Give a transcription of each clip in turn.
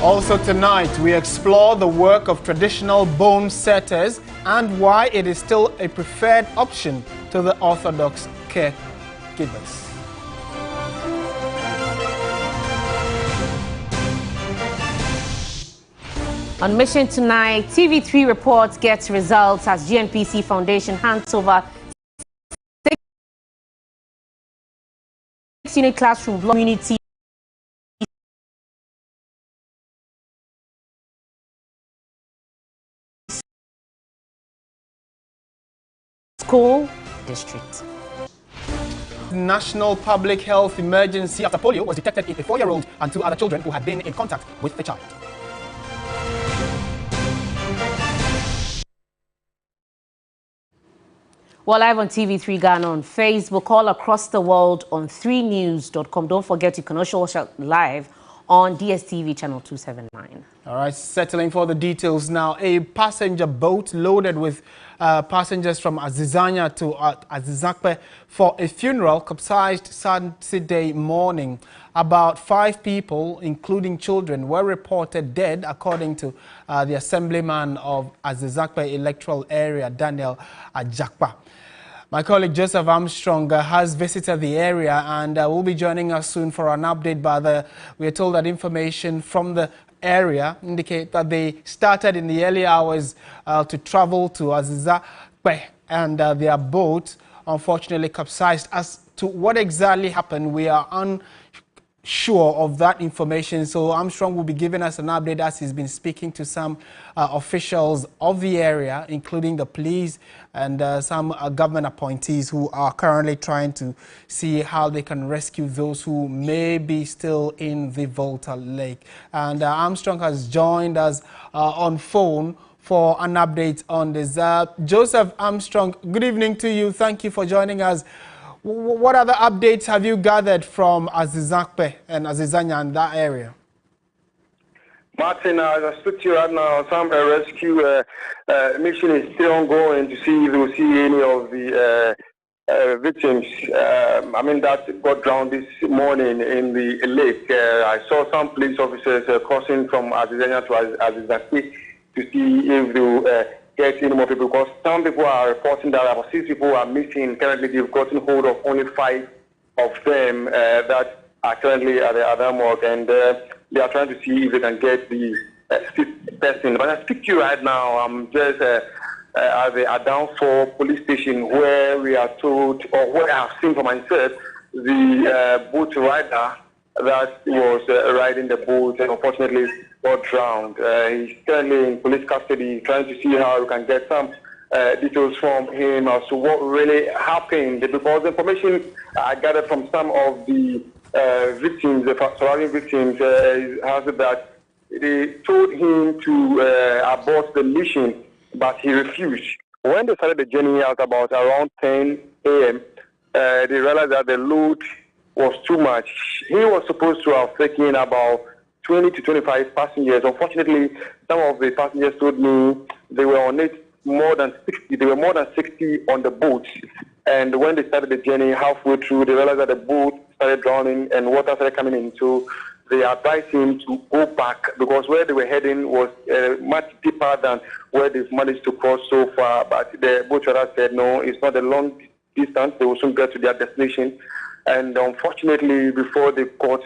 Also tonight, we explore the work of traditional bone setters and why it is still a preferred option to the orthodox caregivers. On Mission tonight, TV3 reports gets results as GNPC Foundation hands over 6-unit classroom community school district. National public health emergency after polio was detected in a 4-year-old and 2 other children who had been in contact with the child. We're live on TV3 Ghana on Facebook, all across the world on 3news.com. Don't forget you can also watch us live on DSTV channel 279. All right, settling for the details now. A passenger boat loaded with passengers from Azizanya to Azizakpe for a funeral capsized Saturday morning. About 5 people, including children, were reported dead, according to the assemblyman of Azizakpe electoral area, Daniel Ajakpa. My colleague Joseph Armstrong has visited the area and will be joining us soon for an update. But we are told that information from the area indicate that they started in the early hours to travel to Azizakpe, and their boat unfortunately capsized. As to what exactly happened, we are unsure of that information, so Armstrong will be giving us an update as he's been speaking to some officials of the area, including the police and some government appointees who are currently trying to see how they can rescue those who may be still in the Volta Lake. And Armstrong has joined us on phone for an update on this. Joseph Armstrong, good evening to you. Thank you for joining us. What other updates have you gathered from Azizakpe and Azizanya and that area? Martin, as I speak to you right now, some rescue mission is still ongoing to see if we will see any of the victims. That got drowned this morning in the lake. I saw some police officers crossing from Azizanya to Azizakpe to see if they will get any more people, because some people are reporting that about 6 people are missing. Currently, they've gotten hold of only 5 of them that are currently at the other morgue, and they are trying to see if they can get the 6th person. But I speak to you right now, I'm just at the Adanfo police station, where we are told, or where I have seen for myself, the boat rider that was riding the boat and unfortunately got drowned. He's currently in police custody, trying to see how we can get some details from him as to what really happened, because the information I gathered from some of the victims, the surviving victims, has that they told him to abort the mission, but he refused. When they started the journey at about around 10 a.m., they realized that the load was too much. He was supposed to have taken about 20 to 25 passengers. Unfortunately, some of the passengers told me they were on it more than 60. There were more than 60 on the boat. And when they started the journey, halfway through, they realized that the boat started drowning and water started coming in. So they advised him to go back, because where they were heading was much deeper than where they've managed to cross so far. But the boat driver said, no, it's not a long distance. They will soon get to their destination. And unfortunately, before they got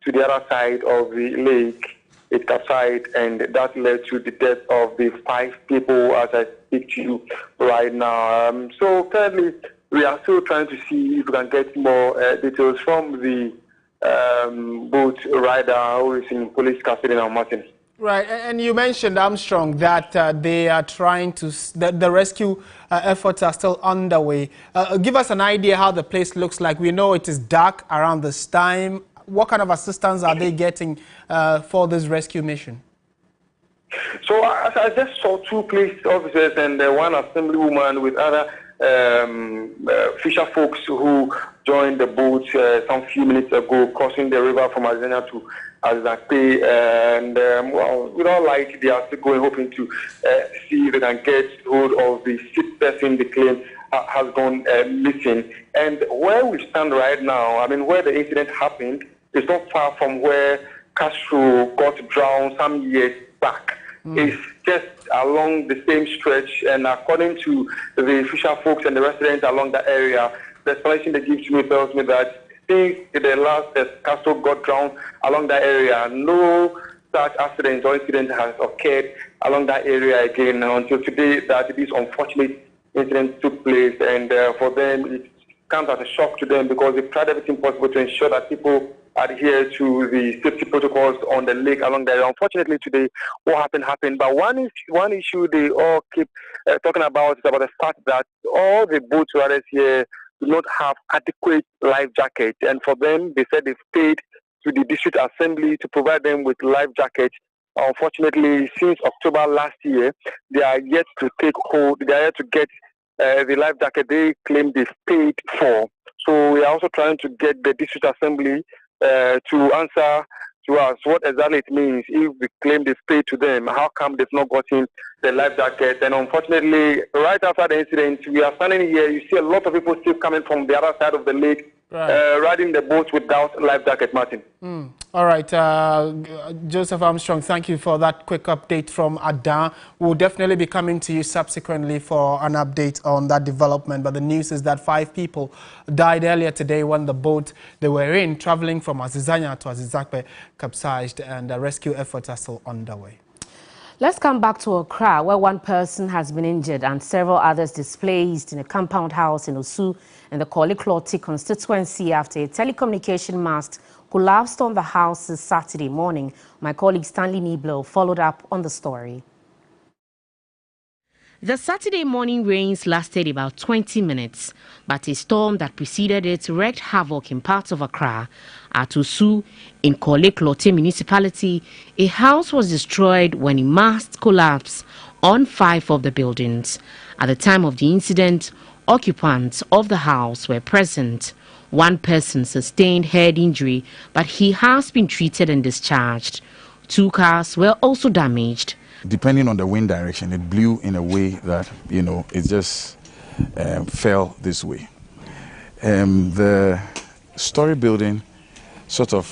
to the other side of the lake, it capsized, and that led to the death of the 5 people as I speak to you right now. So currently, we are still trying to see if we can get more details from the boat rider who is in police custody now, Martin. Right, and you mentioned, Armstrong, that they are trying to, the rescue efforts are still underway. Give us an idea how the place looks like. We know it is dark around this time. What kind of assistance are they getting for this rescue mission? So I just saw 2 police officers and one assemblywoman with other fisher folks who joined the boat some few minutes ago, crossing the river from Azizanya to Azizakpe, and without light, they are still going, hoping to see if they can get hold of the 6th person they claim has gone missing. And where we stand right now, where the incident happened, is not far from where Castro got drowned some years back. It's just along the same stretch, and according to the fisher folks and the residents along that area, the explanation they give to me tells me that since the last Castro got drowned along that area, no such accidents or incident has occurred along that area again until today that this unfortunate incident took place. And for them, it comes as a shock to them because they've tried everything possible to ensure that people adhere to the safety protocols on the lake along there. Unfortunately, today, what happened. But one issue they all keep talking about is about the fact that all the boat riders here do not have adequate life jackets. And for them, they said they've paid to the district assembly to provide them with life jackets. Unfortunately, since October last year, they are yet to take hold. They are yet to get the life jacket they claim they've paid for. So we are also trying to get the district assembly to answer to us what exactly it means if we claim they've paid to them. How come they've not gotten the life jacket? And unfortunately, right after the incident, we are standing here. You see a lot of people still coming from the other side of the lake, riding the boats without life jacket, Martin. All right, Joseph Armstrong, thank you for that quick update from Ada. We'll definitely be coming to you subsequently for an update on that development. But the news is that 5 people died earlier today when the boat they were in, traveling from Azizanya to Azizakpe, capsized, and rescue efforts are still underway. Let's come back to Accra, where one person has been injured and several others displaced in a compound house in Osu in the Korle Kloti constituency after a telecommunication mast collapsed on the house this Saturday morning. My colleague Stanley Niblo followed up on the story. The Saturday morning rains lasted about 20 minutes, but a storm that preceded it wreaked havoc in parts of Accra. At Osu, in Korle Kloti municipality, a house was destroyed when a mast collapsed on 5 of the buildings. At the time of the incident, occupants of the house were present. One person sustained head injury, but he has been treated and discharged. 2 cars were also damaged. Depending on the wind direction, it blew in a way that, it just fell this way. The story building sort of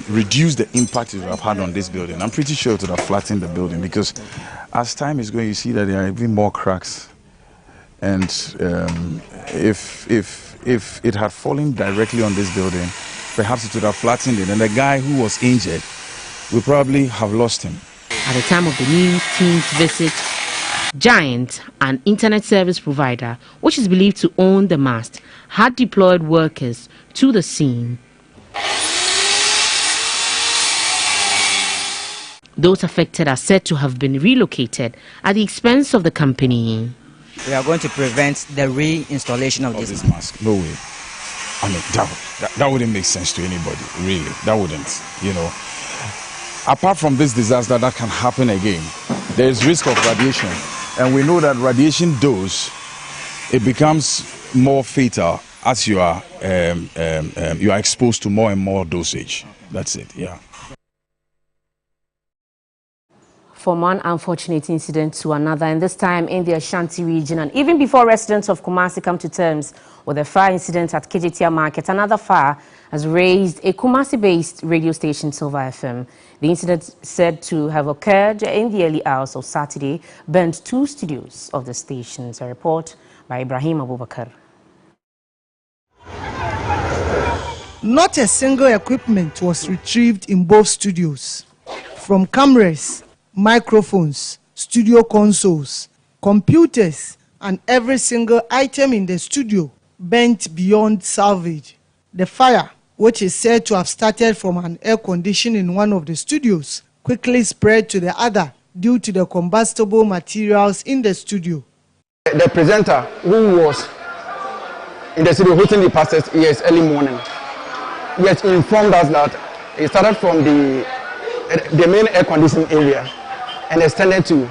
reduced the impact it would have had on this building. I'm pretty sure it would have flattened the building because as time is going, you see that there are even more cracks. And if it had fallen directly on this building, perhaps it would have flattened it. And the guy who was injured would probably have lost him. At the time of the news team's visit, Giant, an internet service provider, which is believed to own the mast, had deployed workers to the scene. Those affected are said to have been relocated at the expense of the company. We are going to prevent the reinstallation of this mast. No way. I mean, that wouldn't make sense to anybody, really. That wouldn't, Apart from this disaster that can happen again, there is risk of radiation. And we know that radiation dose, it becomes more fatal as you are exposed to more and more dosage. That's it, yeah. From one unfortunate incident to another, and this time in the Ashanti region. And even before residents of Kumasi come to terms with the fire incident at Kejetia Market, another fire has raised a Kumasi-based radio station, Silver FM. The incident said to have occurred in the early hours of Saturday burned 2 studios of the stations. A report by Ibrahim Abubakar. Not a single equipment was retrieved in both studios. From cameras, microphones, studio consoles, computers, and every single item in the studio burnt beyond salvage. The fire, which is said to have started from an air condition in one of the studios, quickly spread to the other due to the combustible materials in the studio. The presenter who was in the studio hosting the pastors early morning, yet informed us that it started from the main air conditioning area and extended to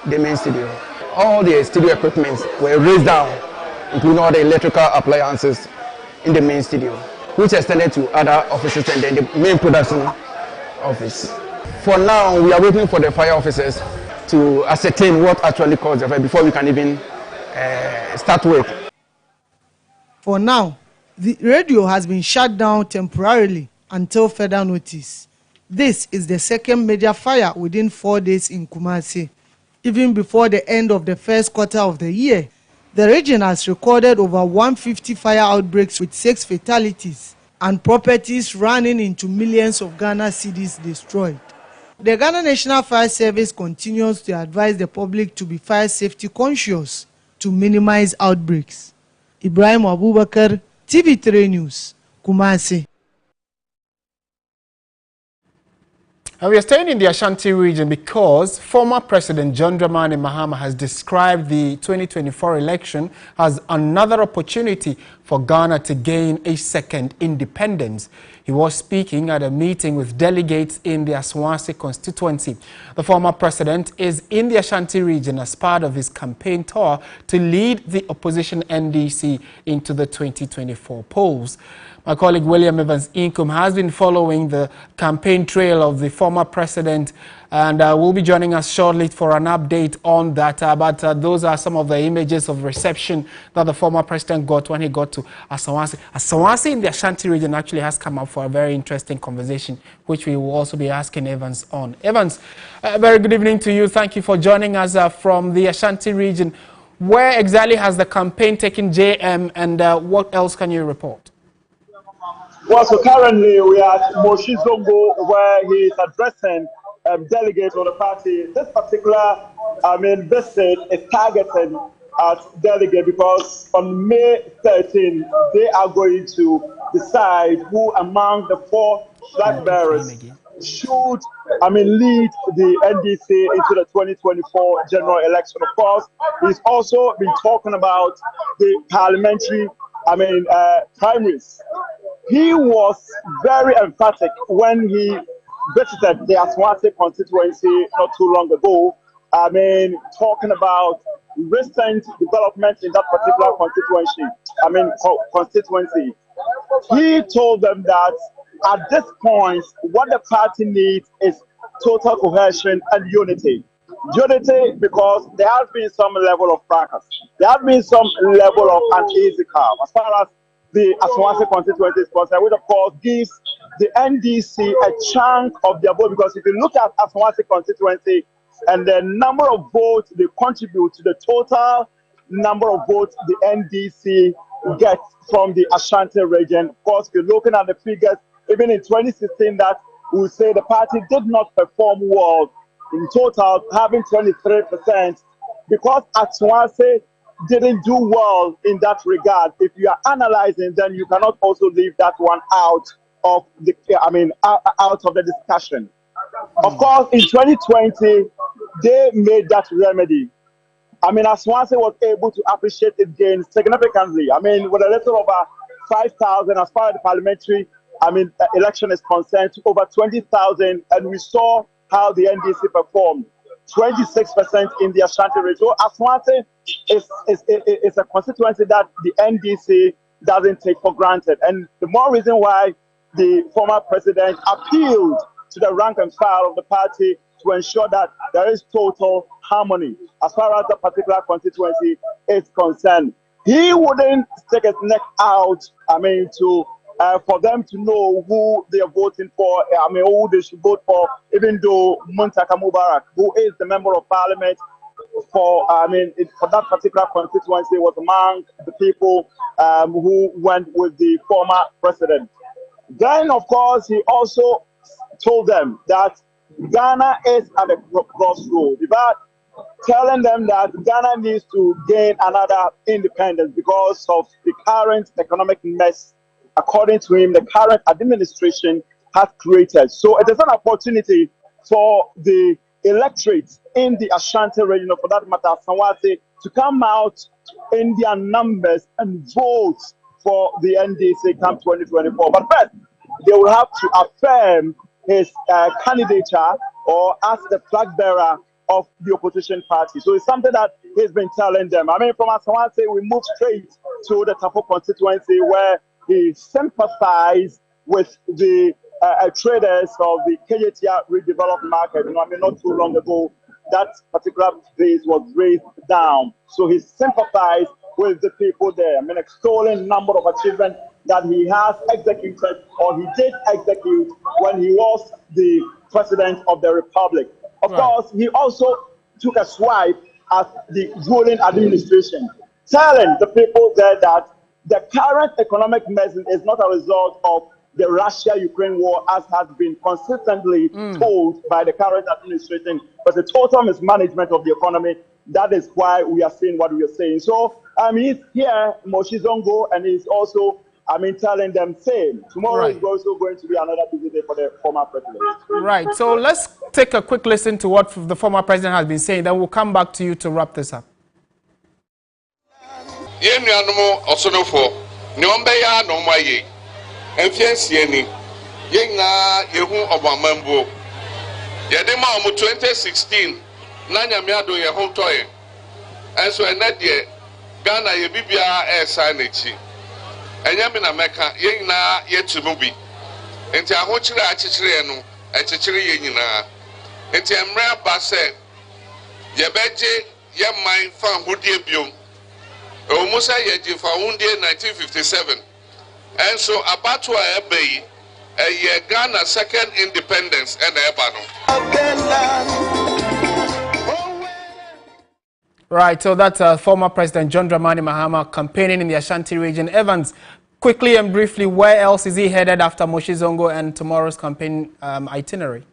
the main studio. All the studio equipment were raised down, including all the electrical appliances in the main studio, which extended to other offices and then the main production office. For now, we are waiting for the fire officers to ascertain what actually caused the fire before we can even start work. For now, the radio has been shut down temporarily until further notice. This is the second major fire within 4 days in Kumasi. Even before the end of the first quarter of the year, the region has recorded over 150 fire outbreaks with 6 fatalities and properties running into millions of Ghana cedis destroyed. The Ghana National Fire Service continues to advise the public to be fire safety conscious to minimize outbreaks. Ibrahim Abubakar, TV3 News, Kumasi. And we are staying in the Ashanti region because former President John Dramani Mahama has described the 2024 election as another opportunity for Ghana to gain a second independence. He was speaking at a meeting with delegates in the Asawase constituency. The former president is in the Ashanti region as part of his campaign tour to lead the opposition NDC into the 2024 polls. My colleague William Evans Inkum has been following the campaign trail of the former president and will be joining us shortly for an update on that. But those are some of the images of reception that the former president got when he got to Asawase. Asawase in the Ashanti region actually has come up for a very interesting conversation, which we will also be asking Evans on. Evans, very good evening to you. Thank you for joining us from the Ashanti region. Where exactly has the campaign taken JM and what else can you report? Well, so currently we are at Moshi Zongo, where he is addressing delegates of the party. This particular, visit is targeted at delegates because on May 13, they are going to decide who among the 4 flag bearers should, lead the NDC into the 2024 general election. Of course, he's also been talking about the parliamentary, primaries. He was very emphatic when he visited the Asawase constituency not too long ago. Talking about recent developments in that particular constituency. He told them that at this point, what the party needs is total cohesion and unity. Unity because there has been some level of fracas. There has been some level of uneasy calm as far as the Asawase constituency is concerned, which of course gives the NDC a chunk of their vote, because if you look at Asawase constituency and the number of votes they contribute to the total number of votes the NDC gets from the Ashanti region. Of course, if you're looking at the figures, even in 2016, that we say the party did not perform well in total, having 23%, because Asawase didn't do well in that regard. If you are analyzing, then you cannot also leave that one out of the out of the discussion. Of course, in 2020 they made that remedy. Asawase was able to appreciate its gains significantly. With a little over 5,000 as far as the parliamentary election is concerned, to over 20,000, and we saw how the NDC performed. 26% in the Ashanti region. So Asawase is a constituency that the NDC doesn't take for granted. And the more reason why the former president appealed to the rank and file of the party to ensure that there is total harmony as far as the particular constituency is concerned. He wouldn't stick his neck out, for them to know who they are voting for, who they should vote for, even though Muntaka Mubarak, who is the member of parliament for that particular constituency, was among the people who went with the former president. Then, of course, he also told them that Ghana is at a crossroads, but telling them that Ghana needs to gain another independence because of the current economic mess, according to him, the current administration has created. So it is an opportunity for the electorate in the Ashanti region, for that matter, Asawase, to come out in their numbers and vote for the NDC come 2024. But first, they will have to affirm his candidature or as the flag bearer of the opposition party. So it's something that he's been telling them. From Asawase, we move straight to the Tafo constituency, where he sympathized with the traders of the KJTR redeveloped market. Not too long ago, that particular place was raised down. So he sympathized with the people there. Extolling number of achievements that he has executed or he did execute when he was the president of the republic. Of course, he also took a swipe at the ruling administration, telling the people there that the current economic mess is not a result of the Russia-Ukraine war, as has been consistently told by the current administration, but the total mismanagement of the economy. That is why we are saying what we are saying. So, he's here, Moshe Zongo, and he's also, telling them same. Tomorrow is also going to be another busy day for the former president. Right. So let's take a quick listen to what the former president has been saying. Then we'll come back to you to wrap this up. Enfiansieni yenga yehu obamambo yedema omu 2016 na nyamiado ye hontoye enso enedie Ghana ye bibia esa nechi enyame na meka yenna yetumu bi enti ahochire achichire no achichire ye nyina enti emre abase yebeje ye man fa hodie biom omusa yeji fa hundie 1957. And so about to a Ghana second independence and Right, so that's former President John Dramani Mahama campaigning in the Ashanti region. Evans, quickly and briefly, where else is he headed after Moshe Zongo and tomorrow's campaign itinerary?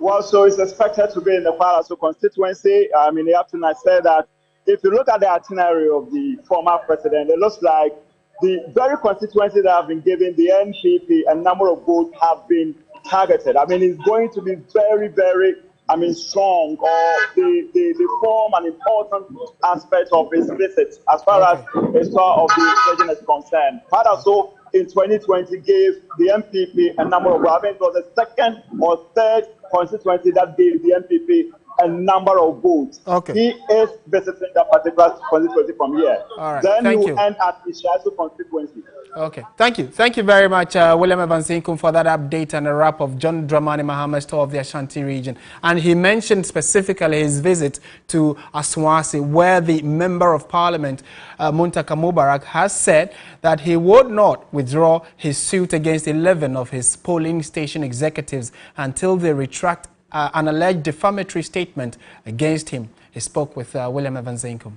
Well, so it's expected to be in the Kwara constituency. In the afternoon, I said that if you look at the itinerary of the former president, it looks like the very constituencies that have been given the NPP, a number of votes have been targeted. It's going to be very, very, strong, or they form an important aspect of his visit as far as the tour of the region is concerned. But also in 2020 gave the NPP a number of, it was the second or third constituency that gave the NPP a number of votes. He is visiting that particular constituency from here. All right. Then you end at the Ishazu constituency. Okay. Thank you. Thank you very much, William Evansinkum, for that update and a wrap of John Dramani Mahama's tour of the Ashanti region. And he mentioned specifically his visit to Aswasi, where the Member of Parliament, Muntaka Mubarak, has said that he would not withdraw his suit against 11 of his polling station executives until they retract an alleged defamatory statement against him. He spoke with William Evansinkum.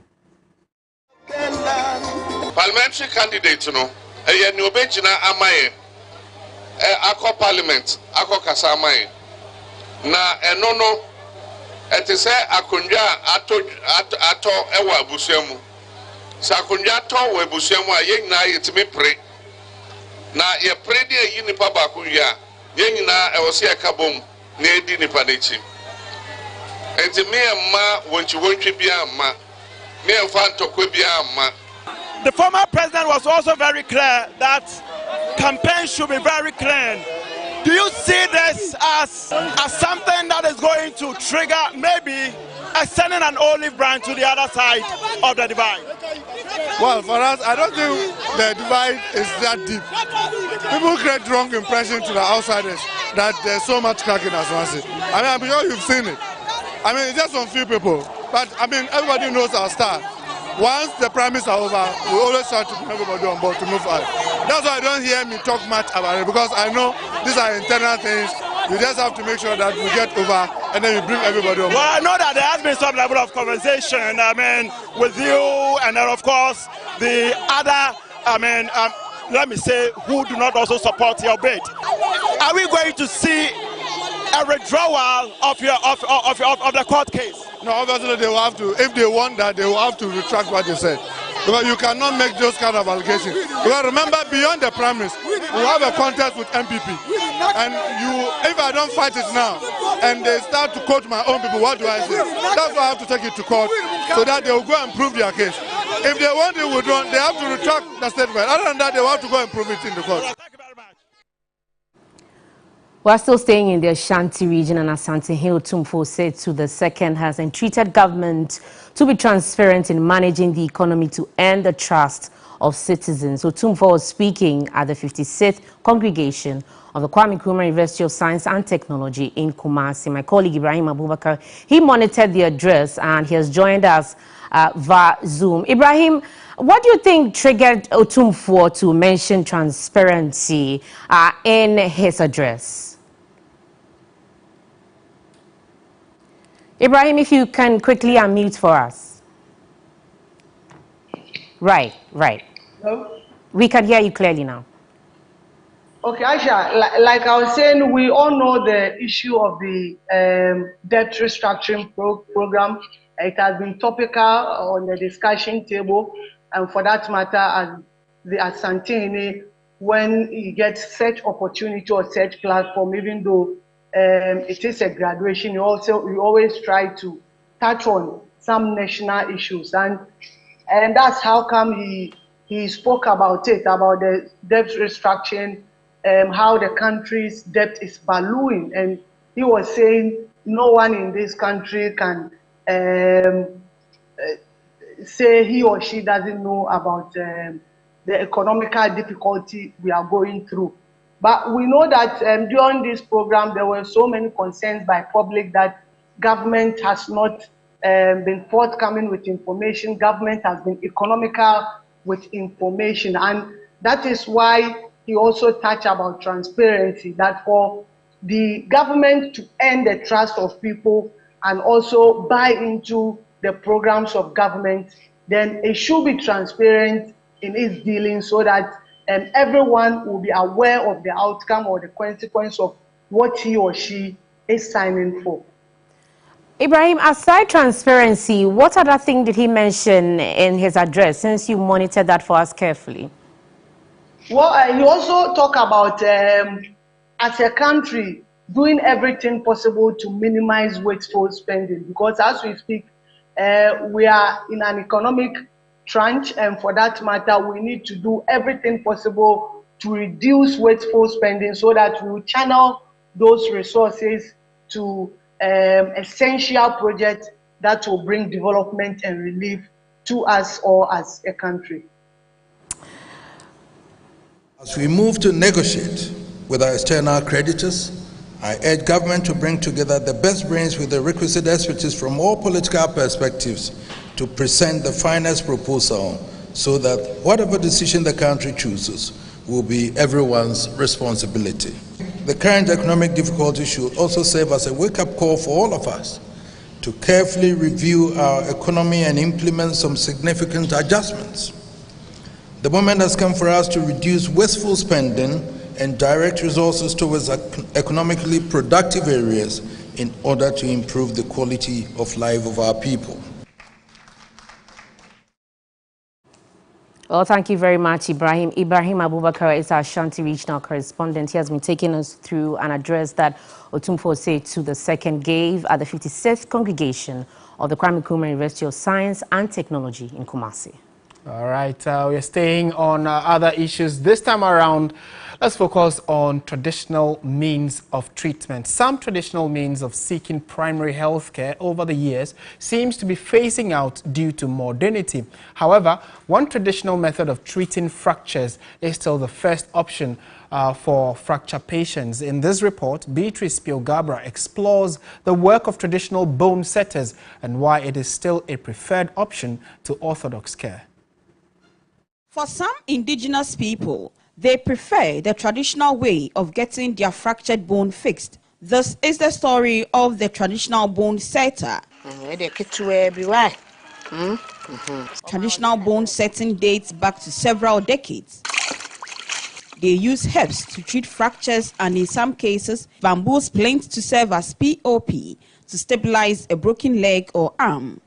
Parliamentary candidate, amaye akọ parliament akọ kasa amaye na enono etise akondwa ato ewa abusuamu sa akondwa ato wa abusuamu a ye nyina yetimi pre na ye pre de yi nipa ba ko wi a ye nyina ewose ye kabom na edi nipa nechi enti me emma wonchi bia amma me emfa ntokwa bia amma. The former president was also very clear that campaign should be very clean. Do you see this as something that is going to trigger maybe extending an olive branch to the other side of the divide? Well, for us, I don't think the divide is that deep. People create wrong impression to the outsiders that there's so much cracking as one say. I'm sure you've seen it. It's just some few people. But everybody knows our style. Once the primaries are over, we always try to bring everybody on board to move forward. That's why I don't hear me talk much about it, because I know these are internal things. You just have to make sure that we get over and then we bring everybody on board. Well, I know that there has been some level of conversation, with you and then of course the other, let me say, who do not also support your bid. Are we going to see a withdrawal of the court case? No, obviously they will have to. If they want that, they will have to retract what they said. Because you cannot make those kind of allegations. Because remember, beyond the primaries, we have a contest with MPP. And if I don't fight it now, and they start to quote my own people, what do I say? That's why I have to take it to court, so that they will go and prove their case. If they want it withdrawn, they have to retract the statement. Other than that, they will have to go and prove it in the court. We're still staying in the Ashanti region, and Asante Hill Tumfo said to the second has entreated government to be transparent in managing the economy to earn the trust of citizens. So Tumfo was speaking at the 56th congregation of the Kwame Nkrumah University of Science and Technology in Kumasi. My colleague Ibrahim Abubakar, he monitored the address and he has joined us via Zoom. Ibrahim, What do you think triggered Otumfuo to mention transparency in his address? Ibrahim, if you can quickly unmute for us. Right. Hello? We can hear you clearly now. Okay, Aisha, like I was saying, we all know the issue of the debt restructuring program. It has been topical on the discussion table, and for that matter, as the Asantini, when you get such opportunity or such platform, even though it is a graduation, you always try to touch on some national issues, and that's how come he spoke about it, about the debt restructuring. How the country's debt is ballooning, and he was saying no one in this country can say he or she doesn't know about the economical difficulty we are going through. But we know that during this program there were so many concerns by public that government has not been forthcoming with information. Government has been economical with information, and that is why he also touched about transparency, that for the government to earn the trust of people and also buy into the programs of government, then it should be transparent in its dealings so that everyone will be aware of the outcome or the consequence of what he or she is signing for. Ibrahim, aside transparency, what other thing did he mention in his address, since you monitored that for us carefully? Well, he also talked about, as a country, doing everything possible to minimize wasteful spending, because as we speak, we are in an economic crunch, and for that matter, we need to do everything possible to reduce wasteful spending so that we will channel those resources to essential projects that will bring development and relief to us all as a country. As we move to negotiate with our external creditors, I urge government to bring together the best brains with the requisite expertise from all political perspectives to present the finest proposal so that whatever decision the country chooses will be everyone's responsibility. The current economic difficulty should also serve as a wake-up call for all of us to carefully review our economy and implement some significant adjustments. The moment has come for us to reduce wasteful spending and direct resources towards economically productive areas in order to improve the quality of life of our people. Well, thank you very much, Ibrahim. Ibrahim Abubakar is our Ashanti regional correspondent. He has been taking us through an address that Otumfuo said to the second gave at the 56th congregation of the Kwame Nkrumah University of Science and Technology in Kumasi. All right, we're staying on other issues. This time around, let's focus on traditional means of treatment. Some traditional means of seeking primary health care over the years seems to be phasing out due to modernity. However, one traditional method of treating fractures is still the first option for fracture patients. In this report, Beatrice Piogabra explores the work of traditional bone setters and why it is still a preferred option to orthodox care. For some indigenous people, they prefer the traditional way of getting their fractured bone fixed. This is the story of the traditional bone setter. Traditional bone setting dates back to several decades. They use herbs to treat fractures and in some cases, bamboo splints to serve as POP to stabilize a broken leg or arm.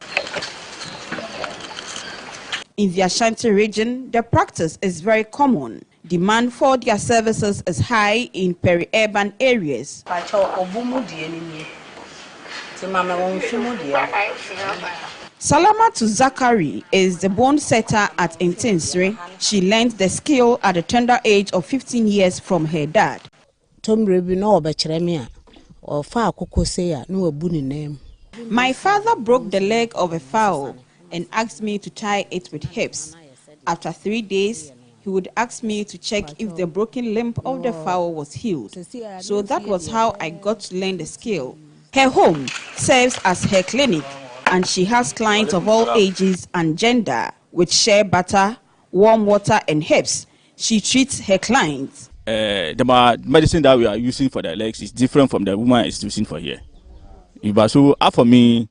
In the Ashanti region, the practice is very common. Demand for their services is high in peri-urban areas. Salamatu Zakari is the bone setter at Intinsri. She learned the skill at the tender age of 15 years from her dad. My father broke the leg of a fowl and asked me to tie it with hips. After 3 days, he would ask me to check if the broken limb of the fowl was healed. So that was how I got to learn the skill. Her home serves as her clinic, and she has clients of all ages and gender. With shea butter, warm water, and herbs, she treats her clients. The medicine that we are using for the legs is different from the woman is using for here. So for me,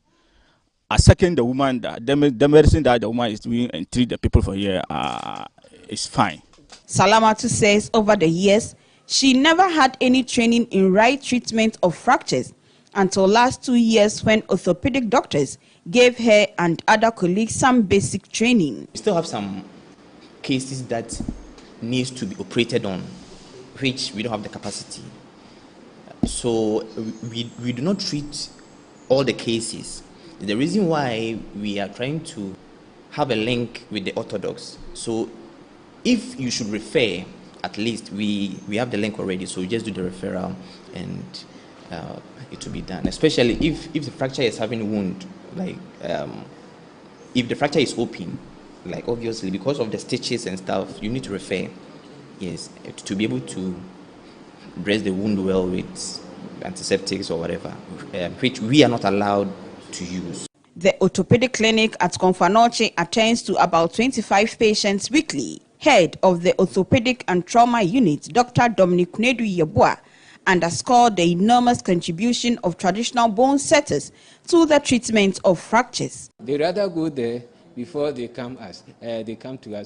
I second the woman that the medicine that the woman is doing and treat the people for here is fine. Salamatu says over the years, she never had any training in right treatment of fractures until last 2 years when orthopedic doctors gave her and other colleagues some basic training. We still have some cases that needs to be operated on, which we don't have the capacity. So we do not treat all the cases. The reason why we are trying to have a link with the orthodox. So if you should refer, at least we have the link already, so we just do the referral and it will be done. Especially if the fracture is having a wound, like if the fracture is open, like obviously because of the stitches and stuff, you need to refer, yes, to be able to dress the wound well with antiseptics or whatever, which we are not allowed to use. The orthopedic clinic at Konfanoche attends to about 25 patients weekly. Head of the orthopedic and trauma unit, Dr. Dominic Kunedu Yeboah, underscored the enormous contribution of traditional bone setters to the treatment of fractures. They rather go there before they come to us.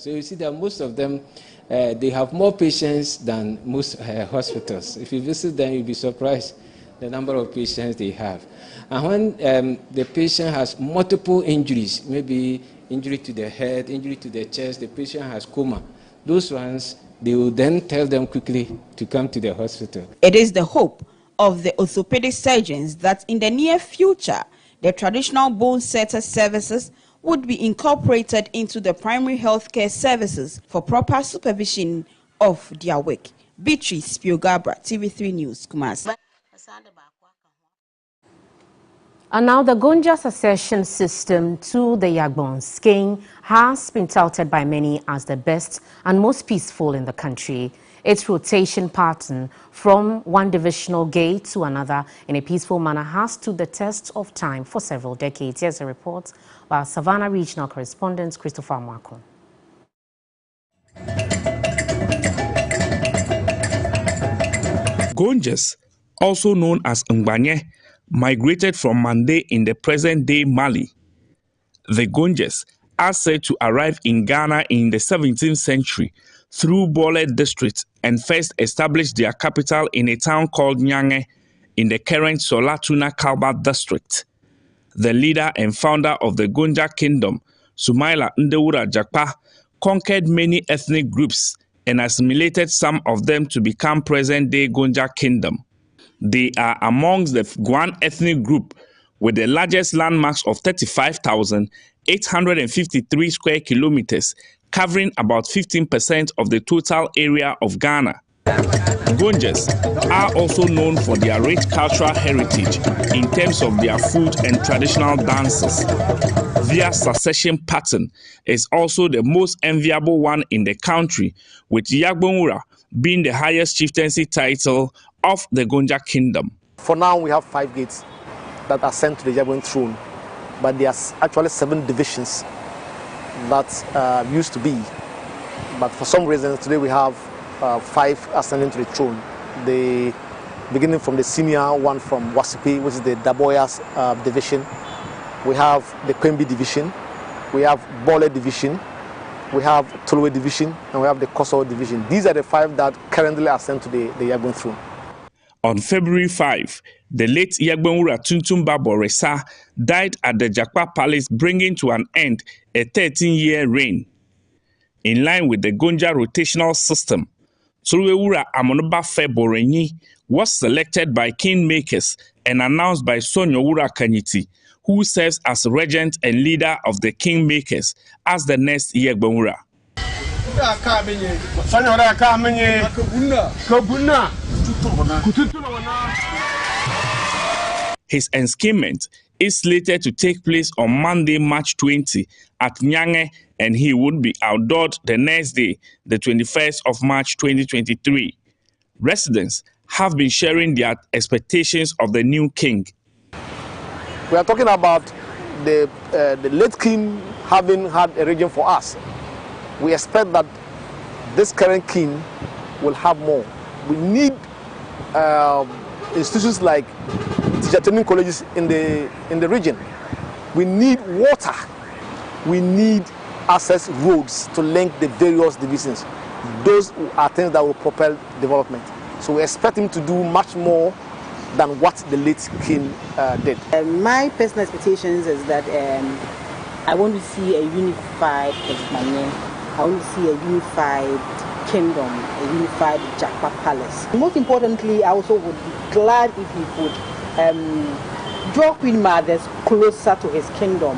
So you see that most of them, they have more patients than most hospitals. If you visit them, you'll be surprised the number of patients they have. And when the patient has multiple injuries, maybe injury to the head, injury to the chest, the patient has coma, those ones, they will then tell them quickly to come to the hospital. It is the hope of the orthopedic surgeons that in the near future, the traditional bone setter services would be incorporated into the primary healthcare services for proper supervision of their work. Beatrice Piogabra, TV3 News, Kumasi. And now the Gonja succession system to the Yagbon scheme has been touted by many as the best and most peaceful in the country. Its rotation pattern from one divisional gate to another in a peaceful manner has stood the test of time for several decades. Here's a report by Savannah Regional Correspondent Christopher Marco. Gonjas, also known as Ngbanye, migrated from Mande in the present-day Mali. The Gonjas are said to arrive in Ghana in the 17th century through Bole district and first established their capital in a town called Nyange in the current Solatuna Kalba district. The leader and founder of the Gonja kingdom, Sumaila Ndewura Jakpa, conquered many ethnic groups and assimilated some of them to become present-day Gonja kingdom. They are amongst the Guan ethnic group with the largest landmass of 35,853 square kilometers, covering about 15% of the total area of Ghana. Gonjas are also known for their rich cultural heritage in terms of their food and traditional dances. Their succession pattern is also the most enviable one in the country, with Yagbonwura being the highest chieftaincy title of the Gonja kingdom. For now, we have 5 gates that are sent to the Yagbon throne, but there's actually 7 divisions that used to be. But for some reason, today we have 5 ascending to the throne. Beginning from the senior one from Wasipi, which is the Daboyas division. We have the Kwembi division. We have Bole division. We have Tolwe division, and we have the Koso division. These are the 5 that currently are sent to the Yagbon throne. On February 5, the late Yagbonwura Tuntumba Boresa died at the Jakpa Palace, bringing to an end a 13-year reign. In line with the Gonja rotational system, Tolwewura Amonoba Fe Borenyi was selected by kingmakers and announced by Sonyowura Kanyiti, who serves as regent and leader of the kingmakers, as the next Yagbonwura. His enskillment is slated to take place on Monday, March 20 at Nyange, and he would be outdoored the next day, the 21st of March 2023. Residents have been sharing their expectations of the new king. We are talking about the late king having had a region for us, we expect that this current king will have more. We need institutions like teacher training colleges in the region. We need water. We need access roads to link the various divisions. Those are things that will propel development. So we expect him to do much more than what the late king did. My personal expectations is that I want to see a unified Tasmania. I want to see a unified kingdom, a unified Jakpa palace. Most importantly, I also would be glad if he could draw Queen Mothers closer to his kingdom.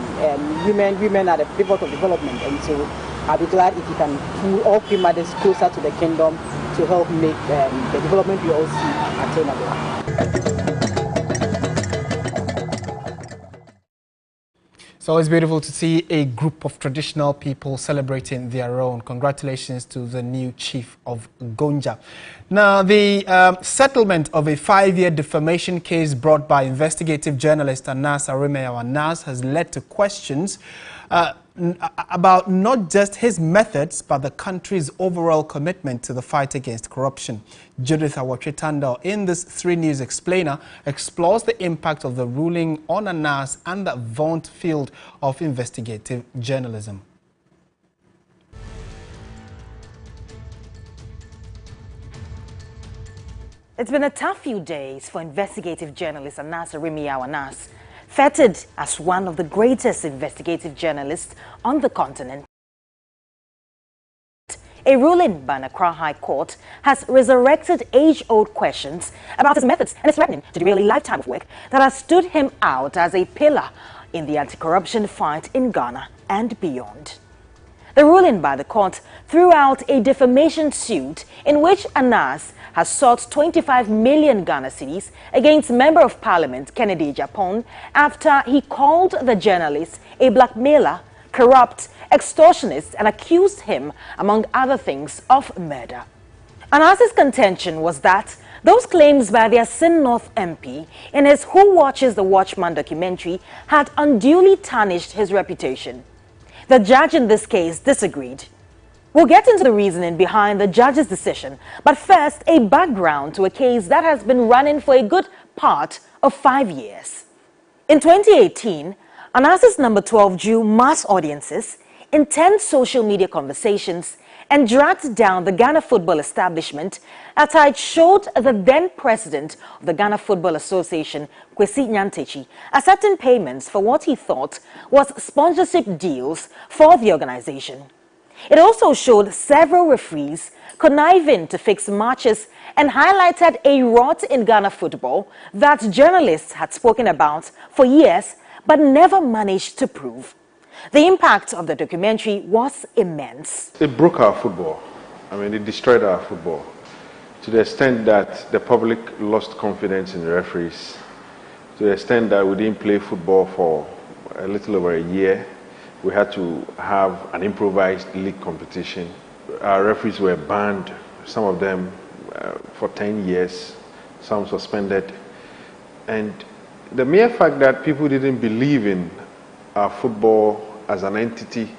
Women are the pivot of development, and so I'll be glad if he can pull all Queen Mothers closer to the kingdom to help make the development we all see attainable. It's always beautiful to see a group of traditional people celebrating their own. Congratulations to the new chief of Gonja. Now, the settlement of a 5-year defamation case brought by investigative journalist Anas Aremeyaw Anas has led to questions about not just his methods, but the country's overall commitment to the fight against corruption. Judith Awatritando, in this 3 News Explainer, explores the impact of the ruling on Anas and the vaunt field of investigative journalism. It's been a tough few days for investigative journalist Anas Aremeyaw Anas, feted as one of the greatest investigative journalists on the continent. A ruling by Accra High Court has resurrected age-old questions about his methods and is threatening to derail a lifetime of work that has stood him out as a pillar in the anti-corruption fight in Ghana and beyond. The ruling by the court threw out a defamation suit in which Anas has sought 25 million Ghana cedis against Member of Parliament Kennedy Agyapong after he called the journalist a blackmailer, corrupt, extortionist, and accused him, among other things, of murder. Anas's contention was that those claims by the Asin North MP in his Who Watches the Watchman documentary had unduly tarnished his reputation. The judge in this case disagreed. We'll get into the reasoning behind the judge's decision, but first, a background to a case that has been running for a good part of 5 years. In 2018, Anas's Number 12 drew mass audiences, intense social media conversations, and dragged down the Ghana football establishment after it showed the then president of the Ghana Football Association, Kwesi Nyantakyi, accepting payments for what he thought was sponsorship deals for the organization. It also showed several referees conniving to fix matches and highlighted a rot in Ghana football that journalists had spoken about for years but never managed to prove. The impact of the documentary was immense. It broke our football. I mean, it destroyed our football to the extent that the public lost confidence in the referees, to the extent that we didn't play football for a little over a year. We had to have an improvised league competition. Our referees were banned, some of them for 10 years, some suspended. And the mere fact that people didn't believe in our football as an entity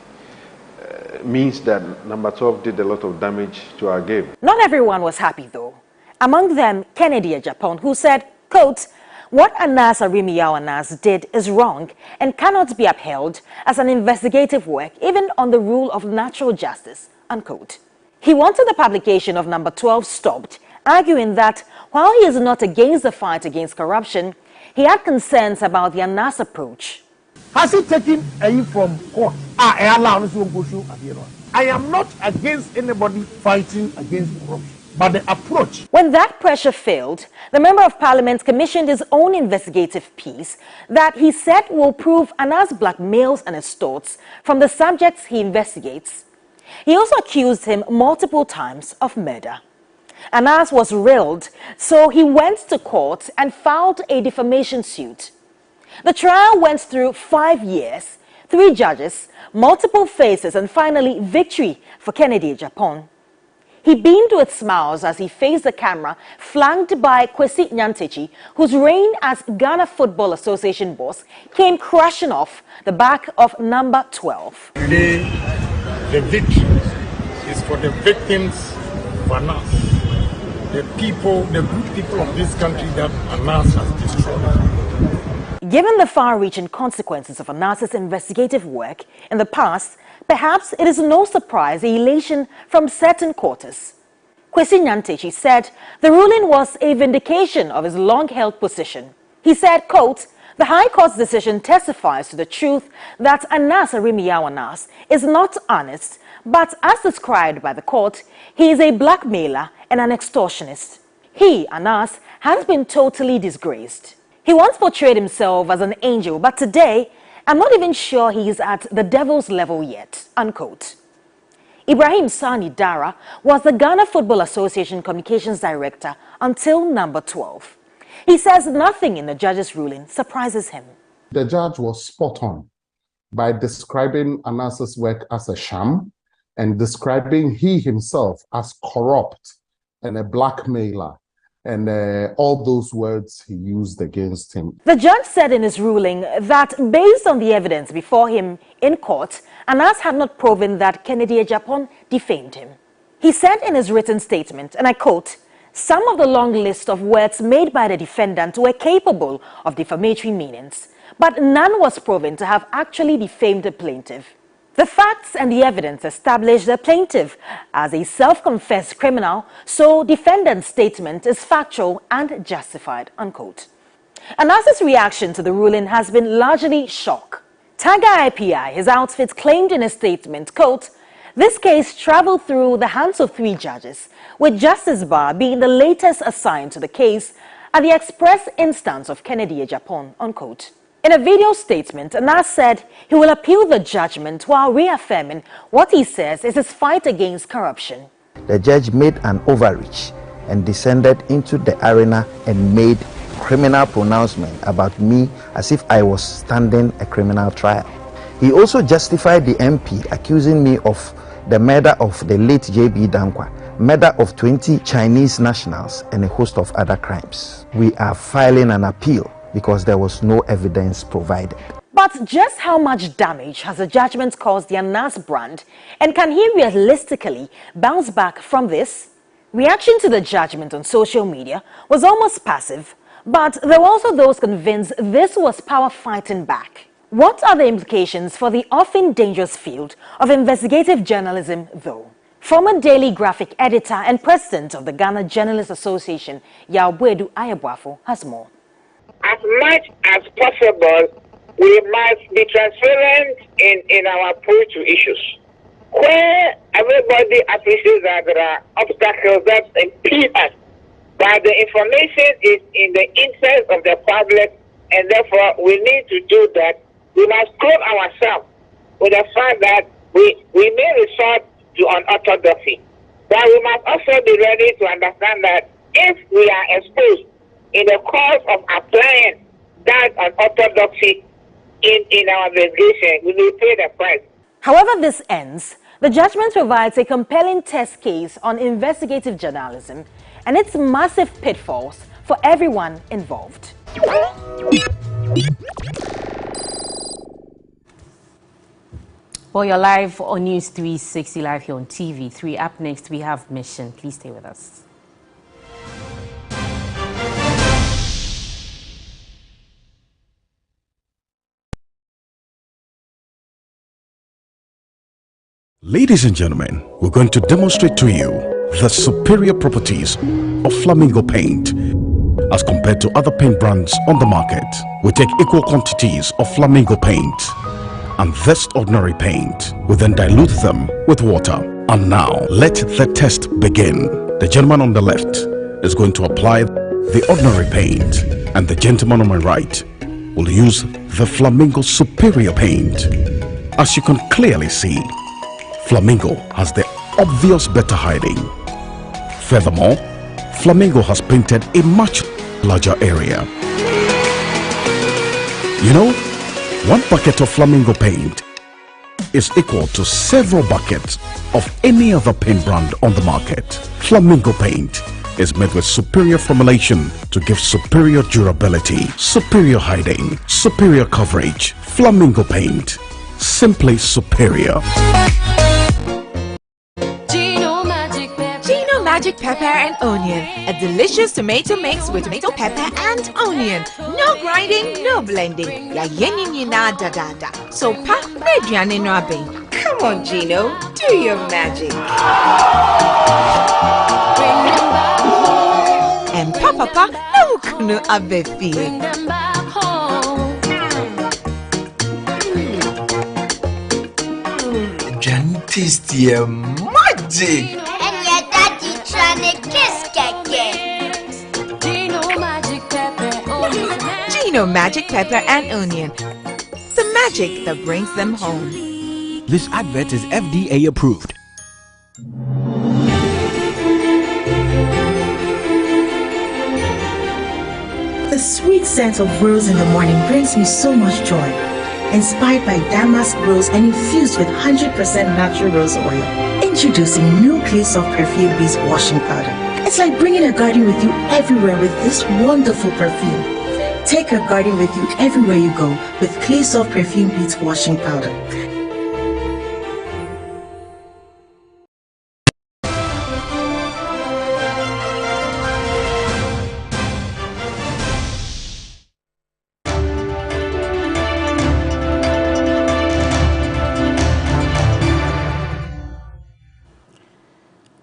means that Number 12 did a lot of damage to our game. Not everyone was happy though. Among them, Kennedy Agyapong, who said, quote, "What Anas Aremeyaw Anas did is wrong and cannot be upheld as an investigative work, even on the rule of natural justice," unquote. He wanted the publication of Number 12 stopped, arguing that while he is not against the fight against corruption, he had concerns about the Anas approach. Has he taken a from court? I am not against anybody fighting against corruption, but the approach. When that pressure failed, the Member of Parliament commissioned his own investigative piece that he said will prove Anas blackmails and extorts from the subjects he investigates. He also accused him multiple times of murder. Anas was railed, so he went to court and filed a defamation suit. The trial went through 5 years, 3 judges, multiple phases, and finally victory for Kennedy Agyapong. He beamed with smiles as he faced the camera, flanked by Kwesi Nyantakyi, whose reign as Ghana Football Association boss came crashing off the back of number 12. Today, the victory is for the victims of Anas, the people, the good people of this country that Anas has destroyed. Given the far-reaching consequences of Anas's investigative work in the past, perhaps it is no surprise the elation from certain quarters. Kwesi Nyantakyi said the ruling was a vindication of his long-held position. He said, quote, "The High Court's decision testifies to the truth that Anas Arimiyao Anas is not honest, but as described by the court, he is a blackmailer and an extortionist. He, Anas, has been totally disgraced. He once portrayed himself as an angel, but today, I'm not even sure he is at the devil's level yet," unquote. Ibrahim Sani Dara was the Ghana Football Association Communications Director until number 12. He says nothing in the judge's ruling surprises him. The judge was spot on by describing Anas's work as a sham and describing he himself as corrupt and a blackmailer, and all those words he used against him. The judge said in his ruling that based on the evidence before him in court, Anas had not proven that Kennedy Agyapong defamed him. He said in his written statement, and I quote, "Some of the long list of words made by the defendant were capable of defamatory meanings, but none was proven to have actually defamed the plaintiff. The facts and the evidence establish the plaintiff as a self-confessed criminal, so defendant's statement is factual and justified," unquote. Anas's reaction to the ruling has been largely shock. Tiger IPI, his outfit, claimed in a statement, quote, "This case traveled through the hands of 3 judges, with Justice Barr being the latest assigned to the case at the express instance of Kennedy Agyapong," unquote. In a video statement, Anas said he will appeal the judgment while reaffirming what he says is his fight against corruption. The judge made an overreach and descended into the arena and made criminal pronouncement about me as if I was standing a criminal trial. He also justified the MP accusing me of the murder of the late J.B. Dankwa, murder of 20 Chinese nationals, and a host of other crimes. We are filing an appeal because there was no evidence provided. But just how much damage has the judgment caused the Anas brand, and can he realistically bounce back from this? Reaction to the judgment on social media was almost passive, but there were also those convinced this was power fighting back. What are the implications for the often dangerous field of investigative journalism, though? Former Daily Graphic editor and president of the Ghana Journalists Association, Yaobuedu Ayeboafo, has more. As much as possible, we must be transparent in our approach to issues. Where everybody appreciates that there are obstacles that impede us, but the information is in the interest of the public, and therefore we need to do that. We must clothe ourselves with the fact that we may resort to unorthodoxy, but we must also be ready to understand that if we are exposed in the course of applying that unorthodoxy in our investigation, we will pay the price. However this ends, the judgment provides a compelling test case on investigative journalism and its massive pitfalls for everyone involved. Well, you're live on News 360 live here on TV3. Up next, we have Mission. Please stay with us. Ladies and gentlemen, we're going to demonstrate to you the superior properties of Flamingo paint as compared to other paint brands on the market. We take equal quantities of Flamingo paint and this ordinary paint. We then dilute them with water. And now, let the test begin. The gentleman on the left is going to apply the ordinary paint, and the gentleman on my right will use the Flamingo superior paint. As you can clearly see, Flamingo has the obvious better hiding. Furthermore, Flamingo has painted a much larger area. You know, one bucket of Flamingo paint is equal to several buckets of any other paint brand on the market. Flamingo Paint is made with superior formulation to give superior durability, superior hiding, superior coverage. Flamingo Paint, simply superior. Magic pepper and onion, a delicious tomato mix with tomato, pepper and onion. No grinding, no blending. Ya yenini na da da da. So pa mediane no abe. Come on, Gino, do your magic. And papa no kunu abe fie. Jan tasty magic. Gino Magic Pepper and Onion, the magic that brings them home. This advert is FDA approved. The sweet scent of rose in the morning brings me so much joy. Inspired by damask rose and infused with 100% natural rose oil. Introducing new Clay Soft Perfume Beads Washing Powder. It's like bringing a garden with you everywhere with this wonderful perfume. Take a garden with you everywhere you go with Clay Soft Perfume Beads Washing Powder.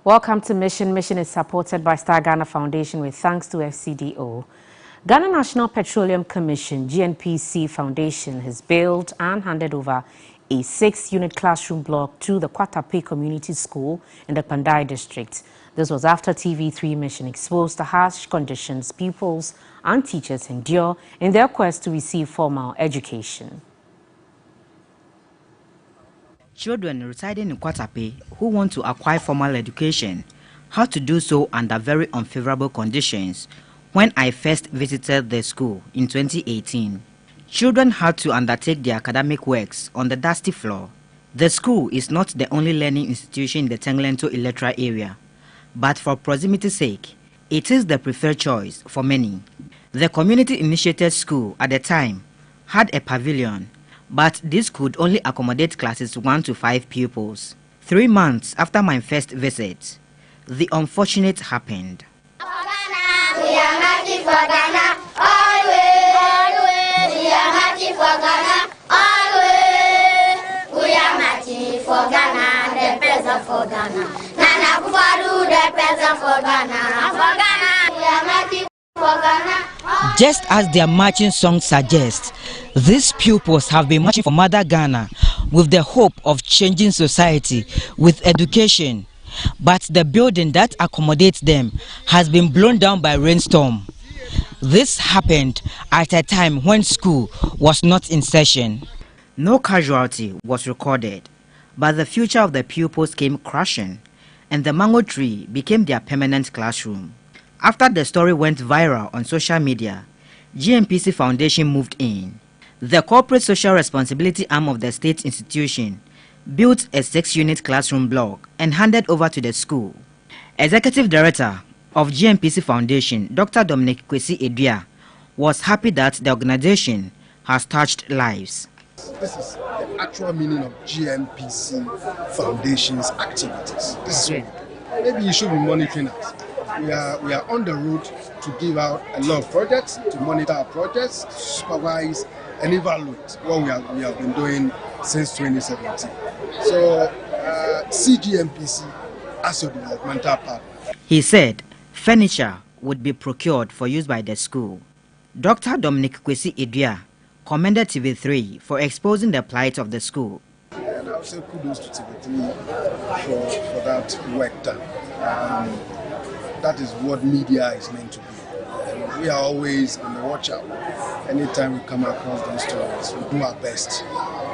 Welcome to Mission. Mission is supported by Star Ghana Foundation with thanks to FCDO. Ghana National Petroleum Commission, GNPC Foundation, has built and handed over a 6-unit classroom block to the Kwatape Community School in the Pandai district. This was after TV3 Mission exposed the harsh conditions pupils and teachers endure in their quest to receive formal education. Children residing in Kwatape who want to acquire formal education had to do so under very unfavorable conditions when I first visited the school in 2018. Children had to undertake their academic works on the dusty floor. The school is not the only learning institution in the Tenglento electoral area, but for proximity's sake, it is the preferred choice for many. The community-initiated school at the time had a pavilion, but this could only accommodate classes 1 to 5 pupils. 3 months after my first visit, the unfortunate happened. We are happy for Ghana, always. We are happy for Ghana, always. We are happy for Ghana, the present for Ghana. Nana Kufaru, the present for Ghana, for Ghana. We are happy for Ghana. Just as their marching song suggests, these pupils have been marching for Mother Ghana with the hope of changing society with education. But the building that accommodates them has been blown down by rainstorm. This happened at a time when school was not in session. No casualty was recorded, but the future of the pupils came crashing, and the mango tree became their permanent classroom. After the story went viral on social media, GNPC Foundation moved in. The corporate social responsibility arm of the state institution built a 6-unit classroom block and handed over to the school. Executive Director of GNPC Foundation, Dr. Dominic Kwesi Edua, was happy that the organization has touched lives. This is the actual meaning of GNPC Foundation's activities. This is maybe you should be monitoring us. We are on the road to give out a lot of projects, to monitor our projects, to supervise and evaluate what we have been doing since 2017. So, CGNPC as your developmental partner. He said furniture would be procured for use by the school. Dr. Dominic Kwesi Edua commended TV3 for exposing the plight of the school. And I would say kudos to TV3 for that work done. That is what media is meant to be. And we are always on the watch out. Anytime we come across those stories, we do our best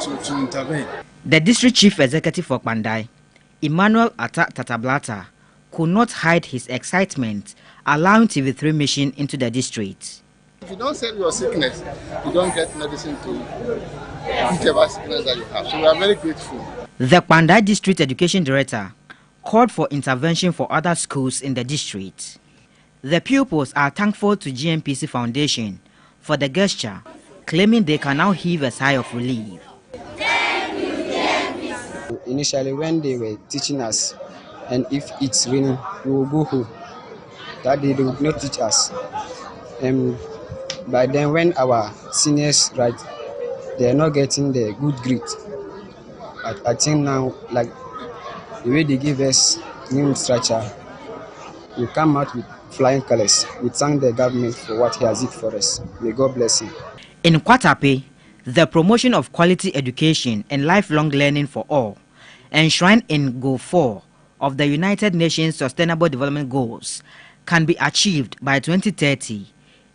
to intervene. The district chief executive for Pandai, Emmanuel Atta Tatablata, could not hide his excitement allowing TV3 mission into the district. If you don't sell your sickness, you don't get medicine to whichever sickness that you have. So we are very grateful. The Kwandai District Education Director called for intervention for other schools in the district. The pupils are thankful to GMPC Foundation for the gesture, claiming they can now heave a sigh of relief. Initially, when they were teaching us, and if it's raining, we will go home. That day they would not teach us. By then, when our seniors write, they are not getting the good grade. I think now, like the way they give us new structure, we come out with flying colors. We thank the government for what he has did for us. May God bless him. In Kwatape, the promotion of quality education and lifelong learning for all, enshrined in Goal 4 of the United Nations Sustainable Development Goals, can be achieved by 2030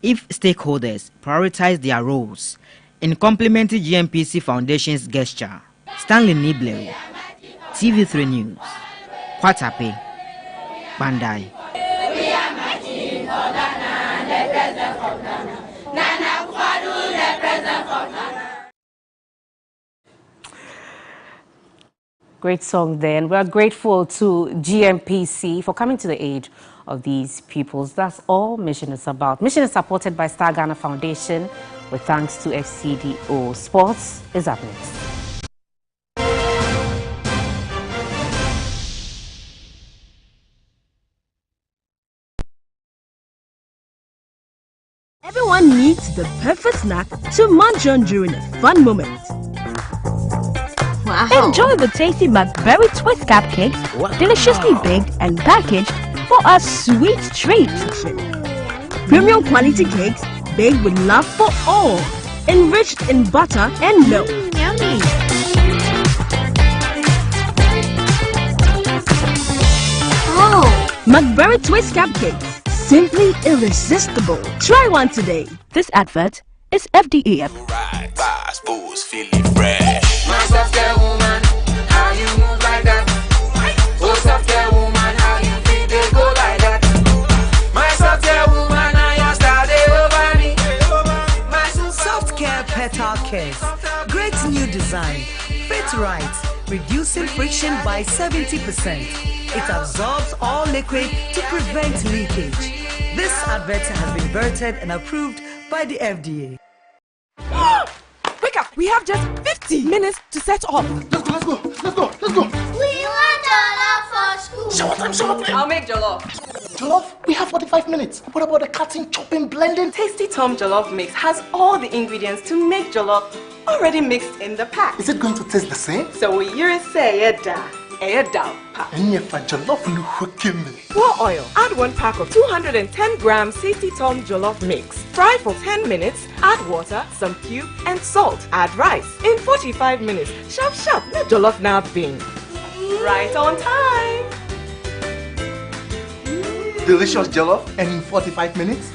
if stakeholders prioritize their roles in complementing GMPC Foundation's gesture. Stanley Nibler, TV3 News, Kwatape, Bandai. Great song there, and we're grateful to GMPC for coming to the aid of these pupils. That's all Mission is about. Mission is supported by Star Ghana Foundation with thanks to FCDO. Sports is up next. Everyone needs the perfect snack to munch on during a fun moment. Wow. Enjoy the tasty McBerry Twist cupcakes, deliciously baked and packaged for a sweet treat. Premium quality cakes baked with love for all, enriched in butter and milk. Yummy. Oh, McBerry Twist cupcakes, simply irresistible. Try one today. This advert is FDA approved. My software woman, how you move like that? Oh, software woman, how you feel they go like that? My software woman, I just started over me. Soft Care Petal Cares. Great new design. Fit right. Reducing friction by 70%. It absorbs all liquid to prevent leakage. This advert has been vetted and approved by the FDA. Wake up! We have just 50 minutes to set off. Let's go. We want jollof for school. Show time. I'll make jollof. Jollof? We have 45 minutes. What about the cutting, chopping, blending? Tasty Tom Jollof Mix has all the ingredients to make jollof already mixed in the pack. Is it going to taste the same? So you say And if a jollof pour oil. Add 1 pack of 210 grams Tasty Tom Jollof Mix. Fry for 10 minutes. Add water, some cube, and salt. Add rice. In 45 minutes. Sharp, no jollof now bean. Right on time. Delicious jollof and in 45 minutes?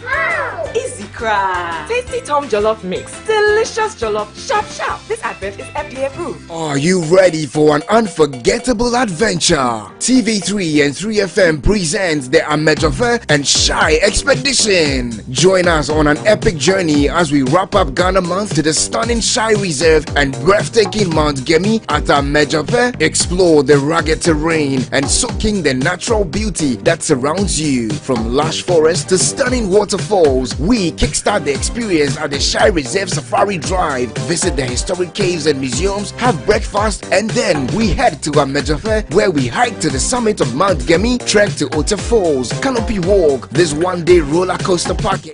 Easy cry. Tasty Tom Jollof Mix. Delicious jollof. Sharp. This advert is FDA approved. Are you ready for an unforgettable adventure? TV3 and 3FM presents the Amejofe and Shy Expedition. Join us on an epic journey as we wrap up Ghana Month to the stunning Shy Reserve and breathtaking Mount Gemi at Amejofe. Explore the rugged terrain and soak in the natural beauty that surrounds you. From lush forests to stunning waterfalls, we kickstart the experience at the Shy Reserve Safari Drive. Visit the historic caves and museums, have breakfast, and then we head to Amejofe, where we hike to the summit of Mount Gemi, trek to Otter Falls, canopy walk, this one-day roller coaster package.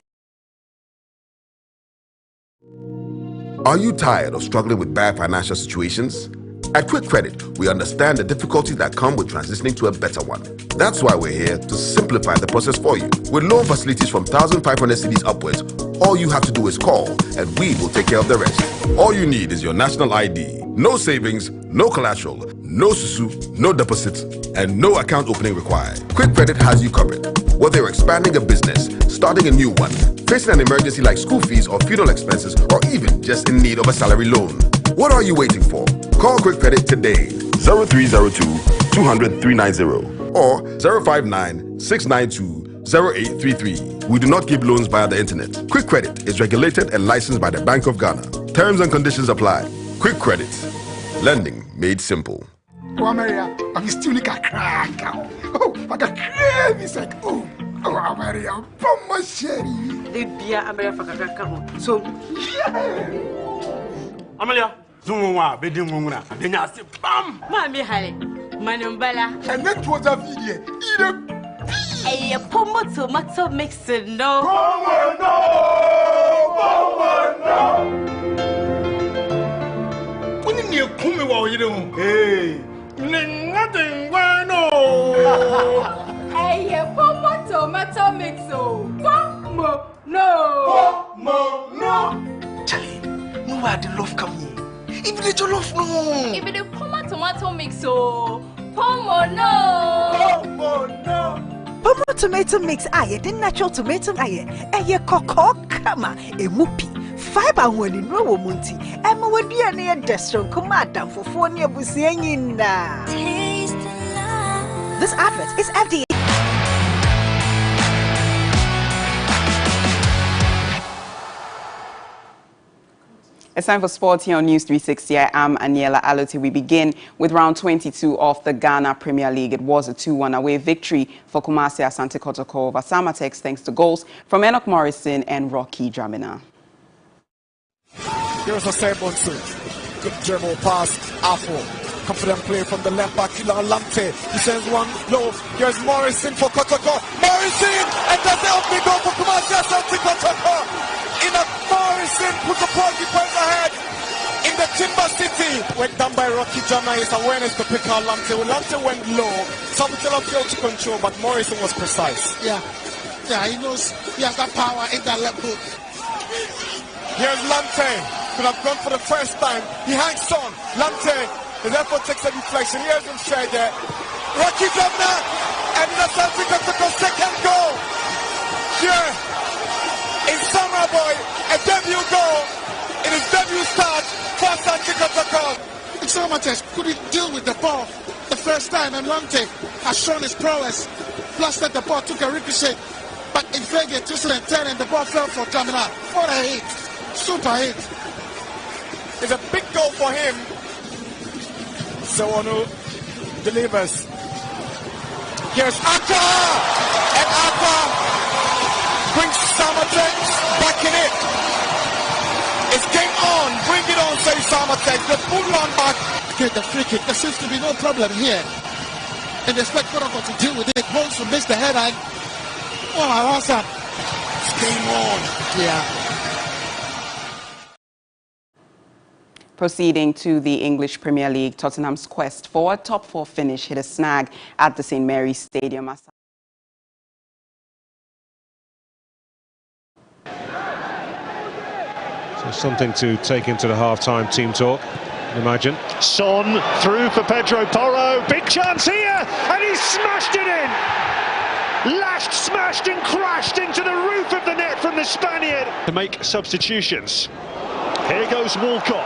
Are you tired of struggling with bad financial situations? At Quick Credit, we understand the difficulties that come with transitioning to a better one. That's why we're here to simplify the process for you. With loan facilities from 1,500 cedis upwards, all you have to do is call and we will take care of the rest. All you need is your national ID, no savings, no collateral, no susu, no deposits, and no account opening required. Quick Credit has you covered. Whether you're expanding a business, starting a new one, facing an emergency like school fees or funeral expenses, or even just in need of a salary loan. What are you waiting for? Call Quick Credit today. 0302 200 390 or 059 692 0833. We do not give loans via the internet. Quick Credit is regulated and licensed by the Bank of Ghana. Terms and conditions apply. Quick Credit. Lending made simple. Oh, Maria, I'm still like a crack. Oh, I got crazy. It's like, oh, Maria, from my sherry. The beer, America, so, Amelia, Zumwa, Bedimuna, then I said, Bam, Mammy Halley, Manumbella, and that was a video. A pomo tomato mixer, no. When you come while you don't, hey, nothing, why no? Hey, pomo tomato mixer, pomo, no. Charlie, no, I the love come. If the love no. If the pomo tomato mixer, pomo, no. Pomo tomato mix aye, the natural tomato aye, aye cocoa kama, a whoopee, fiber when in row munti, Emma would be a near destro, commander for 4 years busy. This advert is FDA. It's time for sports here on News 360. I am Aniela Alote. We begin with round 22 of the Ghana Premier League. It was a 2-1 away victory for Kumasi Asante Kotoko over Samatex thanks to goals from Enoch Morrison and Rocky Dramina. Here's a Sebonsu. Good dribble pass. Afro. Confident play from the left back. Kila Lamte. He sends one low. Here's Morrison for Kotoko. Morrison! And that's the opening goal for Kumasi Asante Kotoko. Morrison puts the goalkeepers ahead in the Timber City. Went down by Rocky Jama. His awareness to pick out Lamte. Lamte went low. Sabutela failed to control, but Morrison was precise. Yeah, he knows he has that power in that left foot. Here's Lamte. Could have gone for the first time. He hangs on. Lamte, his effort takes a deflection. Here's him straight there. Rocky Jama and Asante Kotoko second goal. Here in Summer Boy, a debut goal in his debut start for Asante Kotoko. Samatex couldn't deal with the ball the first time, and Lamte has shown his prowess. Plus that the ball took a ricochet, but in February 2010 and the ball fell for Jamina. What a hit! Super hit! It's a big goal for him. Sewonu delivers. Here's Aka! And Aka brings Samatex back in it. It's game on. Bring it on, say Samatex. The full run back. Get the free kick. There seems to be no problem here. And they expect Kotoko to deal with it. Holmes to miss the header. Oh, my awesome. It's game on. Yeah. Proceeding to the English Premier League, Tottenham's quest for a top 4 finish hit a snag at the St. Mary's Stadium. So something to take into the half-time team talk, imagine. Son through for Pedro Porro. Big chance here, and he smashed it in. Lashed, smashed and crashed into the roof of the net from the Spaniard. To make substitutions. Here goes Walcott.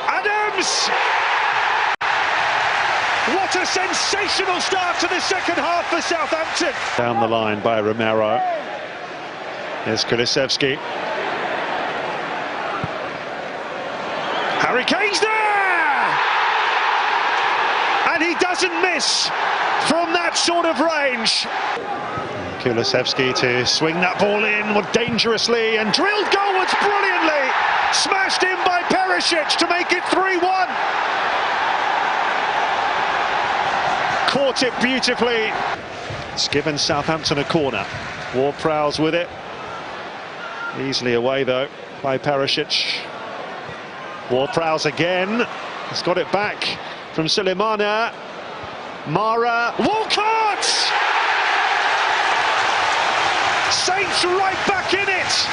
Adams! What a sensational start to the second half for Southampton. Down the line by Romero. Here's Kulusevski. Harry Kane's there! And he doesn't miss from that sort of range. Kulusevski to swing that ball in more dangerously and drilled goalwards brilliantly. Smashed in by Perisic to make it 3-1. Caught it beautifully. It's given Southampton a corner. Ward-Prowse with it. Easily away though by Perisic. Ward-Prowse again. He's got it back from Sulemana. Mara. Walcott! Saints right back in it.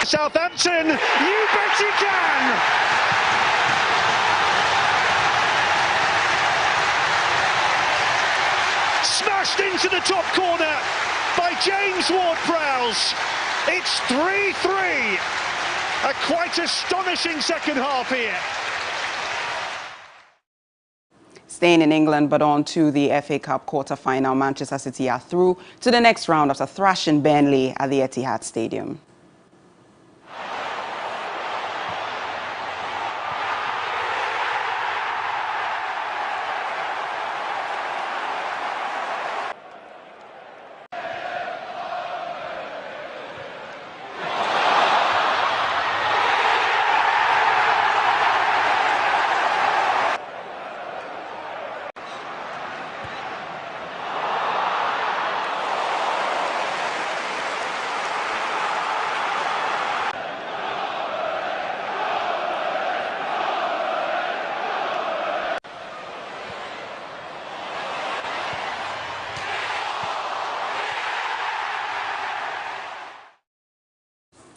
Southampton, you bet he can. Smashed into the top corner by James Ward-Prowse. It's 3-3. A quite astonishing second half here. Staying in England, but on to the FA Cup quarter-final. Manchester City are through to the next round after thrashing Burnley at the Etihad Stadium.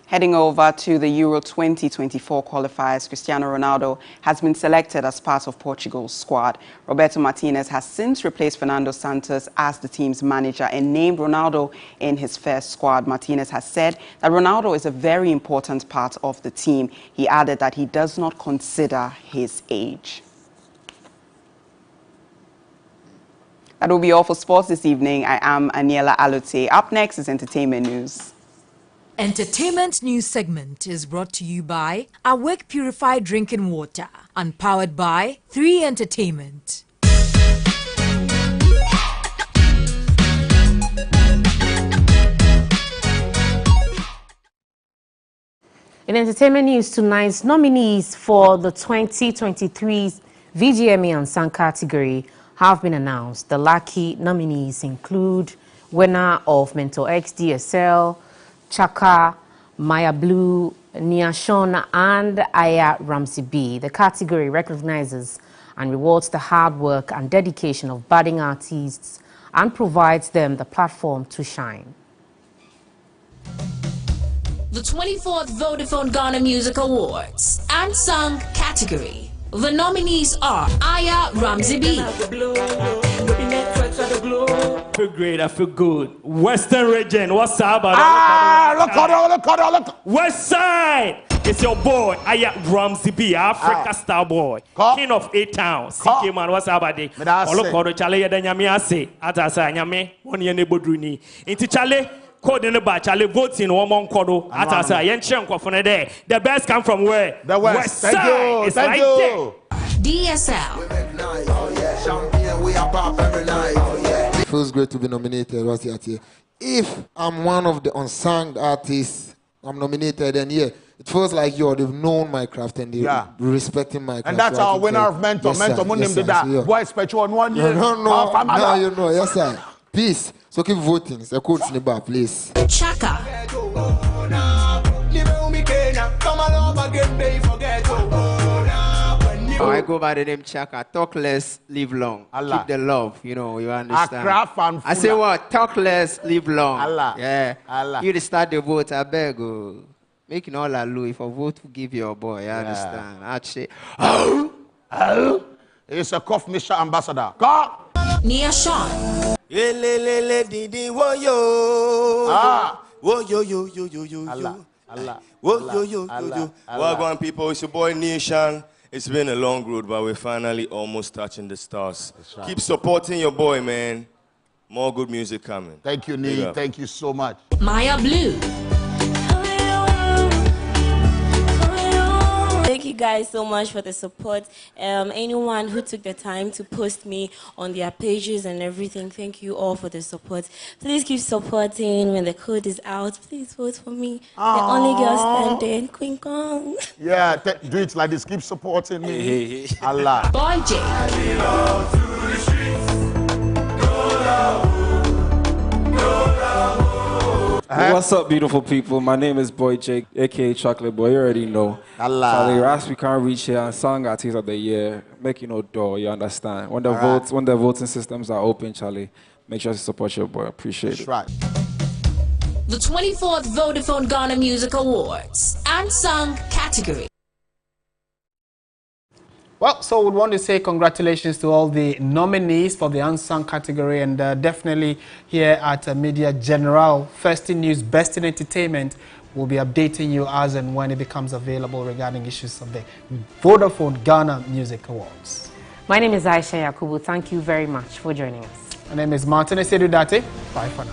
Heading over to the Euro 2024 qualifiers, Cristiano Ronaldo has been selected as part of Portugal's squad. Roberto Martinez has since replaced Fernando Santos as the team's manager and named Ronaldo in his first squad. Martinez has said that Ronaldo is a very important part of the team. He added that he does not consider his age. That will be all for sports this evening. I am Aniela Alote. Up next is entertainment news. Entertainment news segment is brought to you by Awake Purified Drinking Water and powered by 3 Entertainment. In entertainment news tonight, nominees for the 2023 VGMA Unsung category have been announced. The lucky nominees include winner of Mentor X DSL, Chaka, Maya Blue, Nia Shon, and Aya Ramsey B. The category recognizes and rewards the hard work and dedication of budding artists and provides them the platform to shine. The 24th Vodafone Ghana Music Awards Unsung category. The nominees are Aya Ramsey B. I feel great, I feel good. Western region, what's up? Look. West side, it's your boy, Aya Ramsey B, Africa star boy, king of 8 towns. CK man, what's up? Look, Chale, Yanyami, say, Atasa, Yame, 1 year Nebodrini. Into Chale, code in the batch, Chale voting one month kodo. Atasa, Yenchenko from there. The best come from where? The West side. It's thank like you. DSL. It feels great to be nominated. If I'm one of the unsung artists, I'm nominated, and yeah, it feels like they've known my craft and they're respecting my craft. And that's our winner of Mentor. Yes, Mentor, yes, did that. Boy, special on 1 year. No, you know, yes, sir. Peace. So keep voting. So coach Niba, please. Chaka. I go by the name Chaka. Talk less, live long. Allah. Keep the love, you understand. I say what? Talk less, live long. Allah. Yeah. Allah. You to start the vote, I beg you. Making all a loo. If a vote will give your boy, you understand. I'd say, it's a cough, Mr. Ambassador. Go! Nia Shon. Allah. Wagwan people, it's your boy Nation. It's been a long road, but we're finally almost touching the stars. Right. Keep supporting your boy, man. More good music coming. Thank you, Nee. Thank you so much. Maya Blue. Thank you guys so much for the support. Anyone who took the time to post me on their pages and everything, thank you all for the support. Please keep supporting. When the code is out, please vote for me. Aww. The only girl standing, Queen Kong. Yeah, do it like this. Keep supporting me. Allah. Boy J. What's up, beautiful people? My name is Boy Jake, aka Chocolate Boy. You already know. Allah. Charlie Ras, we can't reach here and song artist of the year. Make door, you understand. When the when the voting systems are open, Charlie, make sure to support your boy. Appreciate it. Right. The 24th Vodafone Ghana Music Awards Unsung category. Well, so we want to say congratulations to all the nominees for the Unsung category, and definitely here at Media General, First in News, Best in Entertainment, we'll be updating you as and when it becomes available regarding issues of the Vodafone Ghana Music Awards. My name is Aisha Yakubu. Thank you very much for joining us. My name is Martin Esedudate. Bye for now.